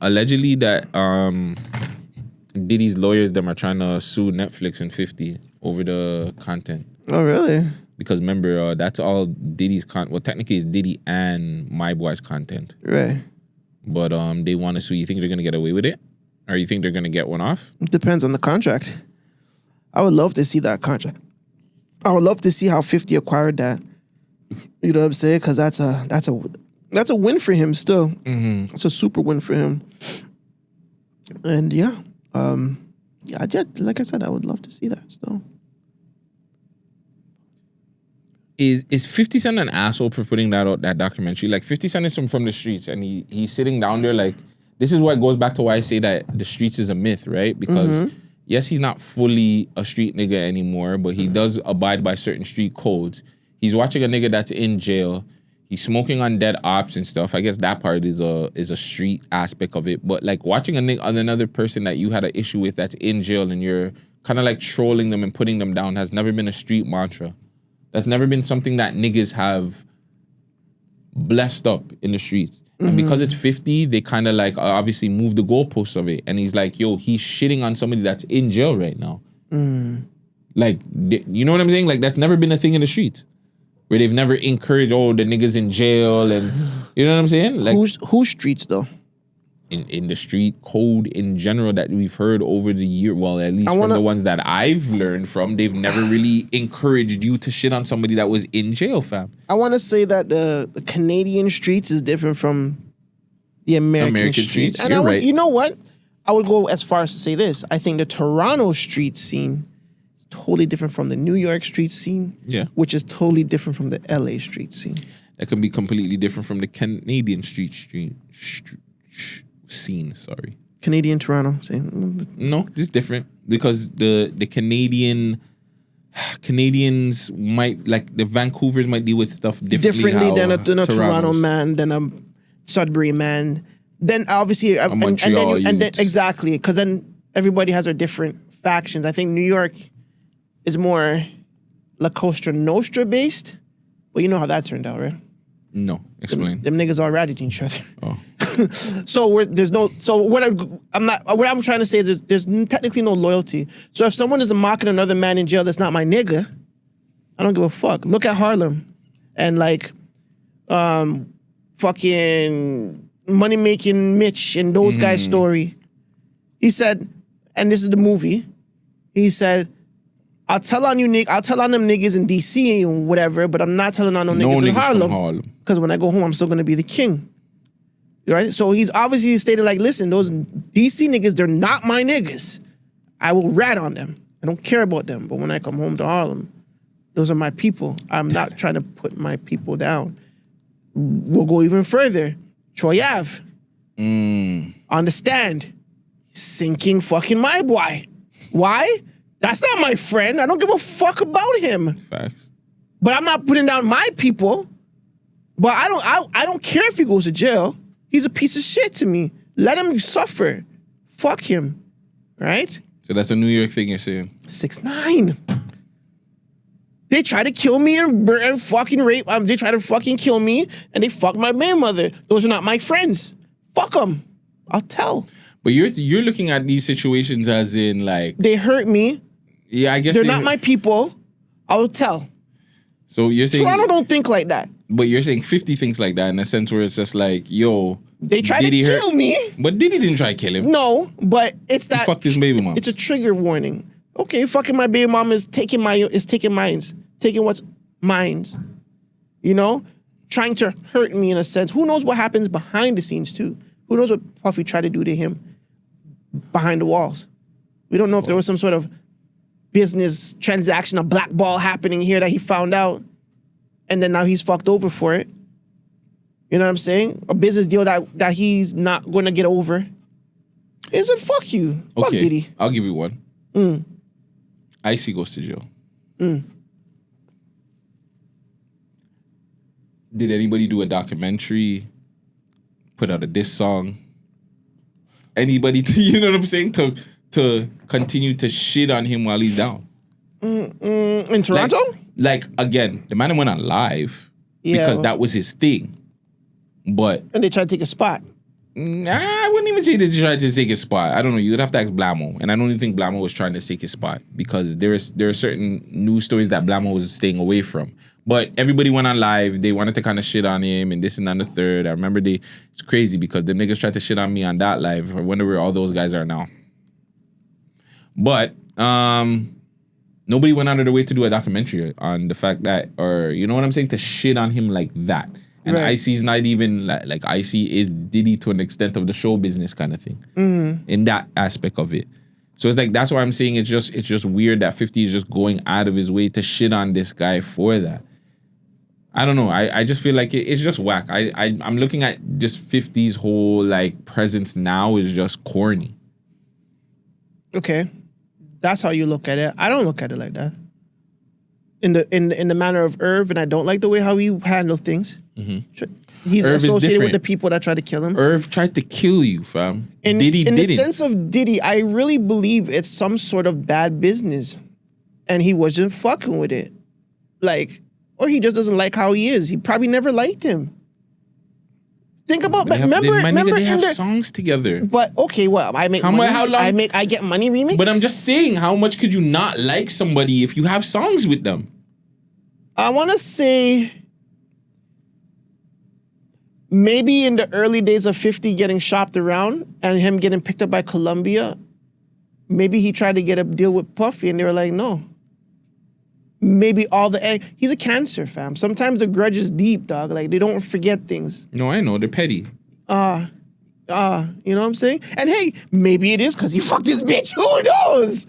allegedly that Diddy's lawyers them are trying to sue Netflix and 50 over the content. Oh, really? Because remember, that's all Diddy's content. Well, technically, it's Diddy and My Boy's content. Right. But they want to sue. You think they're gonna get away with it, or you think they're gonna get one off? It depends on the contract. I would love to see that contract. I would love to see how 50 acquired that. You know what I'm saying? Because that's a win for him still. Mm-hmm. It's a super win for him. And yeah, like I said, I would love to see that still. Is 50 Cent an asshole for putting that out, that documentary? Like 50 Cent is from the streets, and he's sitting down there like, this is what goes back to why I say that the streets is a myth, right? Because yes, he's not fully a street nigga anymore, but he does abide by certain street codes. He's watching a nigga that's in jail. He's smoking on dead ops and stuff. I guess that part is a street aspect of it. But like watching another person that you had an issue with that's in jail and you're kind of like trolling them and putting them down has never been a street mantra. That's never been something that niggas have blessed up in the streets. And because it's 50, they kind of like obviously move the goalposts of it. And he's like, yo, he's shitting on somebody that's in jail right now. Like, you know what I'm saying? Like, that's never been a thing in the streets. Where they've never encouraged, the niggas in jail and, you know what I'm saying? Like, whose streets though? In the street code in general that we've heard over the year, well, at least from the ones that I've learned from, they've never really encouraged you to shit on somebody that was in jail, fam. I want to say that the Canadian streets is different from the American streets. And you're right. You know what? I would go as far as to say this. I think the Toronto street scene is totally different from the New York street scene, which is totally different from the LA street scene. That can be completely different from the Canadian street scene, sorry. Canadian Toronto. No, it's different because the Canadians might, like the Vancouvers might deal with stuff differently than a Toronto man, than a Sudbury man. Then obviously and then exactly, because then everybody has their different factions. I think New York is more La Costa Nostra based, but you know how that turned out, right? No, explain. Them niggas all ratted each other. Oh. What I'm trying to say is there's technically no loyalty. So if someone is mocking another man in jail that's not my nigga, I don't give a fuck. Look at Harlem and like fucking Money Making Mitch and those guys' story. He said, and this is the movie, he said, I'll tell on them niggas in DC and whatever, but I'm not telling on no niggas in Harlem. Because when I go home, I'm still gonna be the king. Right? So he's obviously stated like, listen, those DC niggas, they're not my niggas. I will rat on them. I don't care about them. But when I come home to Harlem, those are my people. I'm not trying to put my people down. We'll go even further. Troy Ave. Understand. Sinking fucking my boy. Why? That's not my friend. I don't give a fuck about him. Facts. But I'm not putting down my people. But I don't care if he goes to jail. He's a piece of shit to me. Let him suffer. Fuck him. Right? So that's a New York thing you're saying? 6ix9ine. They try to kill me and fucking rape. They try to fucking kill me and they fuck my baby mother. Those are not my friends. Fuck them. I'll tell. But you're looking at these situations as in like... They hurt me. Yeah, I guess they're not my people. I will tell. So you're saying... Toronto don't think like that. But you're saying 50 thinks like that in a sense where it's just like, yo... They tried to kill me. But Diddy didn't try to kill him. No, but it's that... He fucked his baby mom. It's a trigger warning. Okay, fucking my baby mom is taking mines. Taking what's mine's. You know? Trying to hurt me in a sense. Who knows what happens behind the scenes too? Who knows what Puffy tried to do to him behind the walls? We don't know if there was some sort of business transaction, a blackball happening here that he found out, and then now he's fucked over for it. You know what I'm saying? A business deal that he's not going to get over. Is it fuck you? Okay, fuck Diddy. I'll give you one. Icy goes to jail. Did anybody do a documentary, put out a diss song? Anybody, you know what I'm saying? To continue to shit on him while he's down. In Toronto? Like again, the man went on live because that was his thing. But and they tried to take a spot. I wouldn't even say that he tried to take his spot. I don't know. You'd have to ask Blamo, and I don't even think Blamo was trying to take his spot because there are certain news stories that Blamo was staying away from. But everybody went on live. They wanted to kind of shit on him and this and that and the third. I remember it's crazy because the niggas tried to shit on me on that live. I wonder where all those guys are now. But nobody went out of their way to do a documentary on the fact that, or you know what I'm saying, to shit on him like that. And right. Icy's not even like Icy is Diddy to an extent of the show business kind of thing in that aspect of it. So it's like that's why I'm saying it's just weird that 50 is just going out of his way to shit on this guy for that. I don't know. I just feel like it's just whack. I'm looking at just 50's whole like presence now is just corny. Okay, that's how you look at it. I don't look at it like that. In the manner of Irv, and I don't like the way how he handles things. Mm-hmm. He's Irv associated with the people that tried to kill him. Irv tried to kill you, fam. Diddy in didn't. The sense of Diddy, I really believe it's some sort of bad business, and he wasn't fucking with it. Like, or he just doesn't like how he is. He probably never liked him. Think about, but remember, they have songs together. But okay, well, I make money. How long? I get money remix. But I'm just saying, how much could you not like somebody if you have songs with them? I want to say maybe in the early days of 50 getting shopped around and him getting picked up by Columbia, maybe he tried to get a deal with Puffy and they were like, no. Maybe he's a cancer, fam. Sometimes the grudge is deep, dog. Like, they don't forget things. No, I know. They're petty. You know what I'm saying? And hey, maybe it is because he fucked his bitch. Who knows?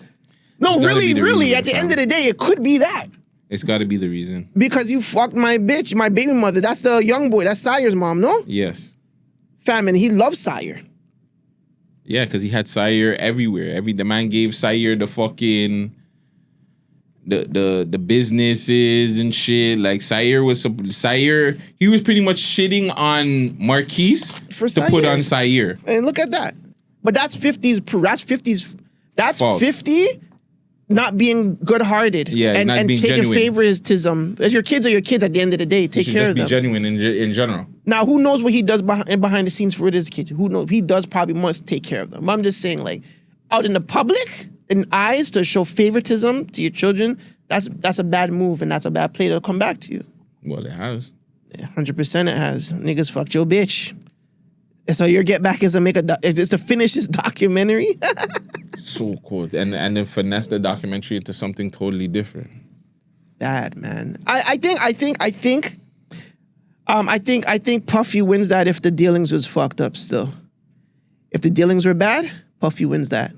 No, really, at the end of the day, it could be that. It's got to be the reason. Because you fucked my bitch, my baby mother. That's the young boy. That's Sire's mom, no? Yes. Fam, and he loves Sire. Yeah, because he had Sire everywhere. The man gave Sire the fucking the businesses and shit. Like Sire, he was pretty much shitting on Marquise to put on Sire. And look at that. But that's 50's. That's fault. 50 not being good-hearted. Yeah, and being taking genuine. favoritism. As your kids are your kids at the end of the day. Take care of them. Just be genuine in general. Now, who knows what he does behind the scenes for his kids? Who knows? He does probably must take care of them. I'm just saying, like, out in the public, in eyes, to show favoritism to your children, that's a bad move, and that's a bad play that'll come back to you. Well, it has. Yeah, 100% it has. Niggas fucked your bitch. And so your get back is to finish his documentary. So cool. And then finesse the documentary into something totally different. Bad, man. I think Puffy wins that if the dealings was fucked up still. If the dealings were bad, Puffy wins that.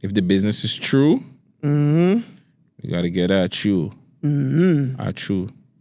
If the business is true, we gotta get at you. At you.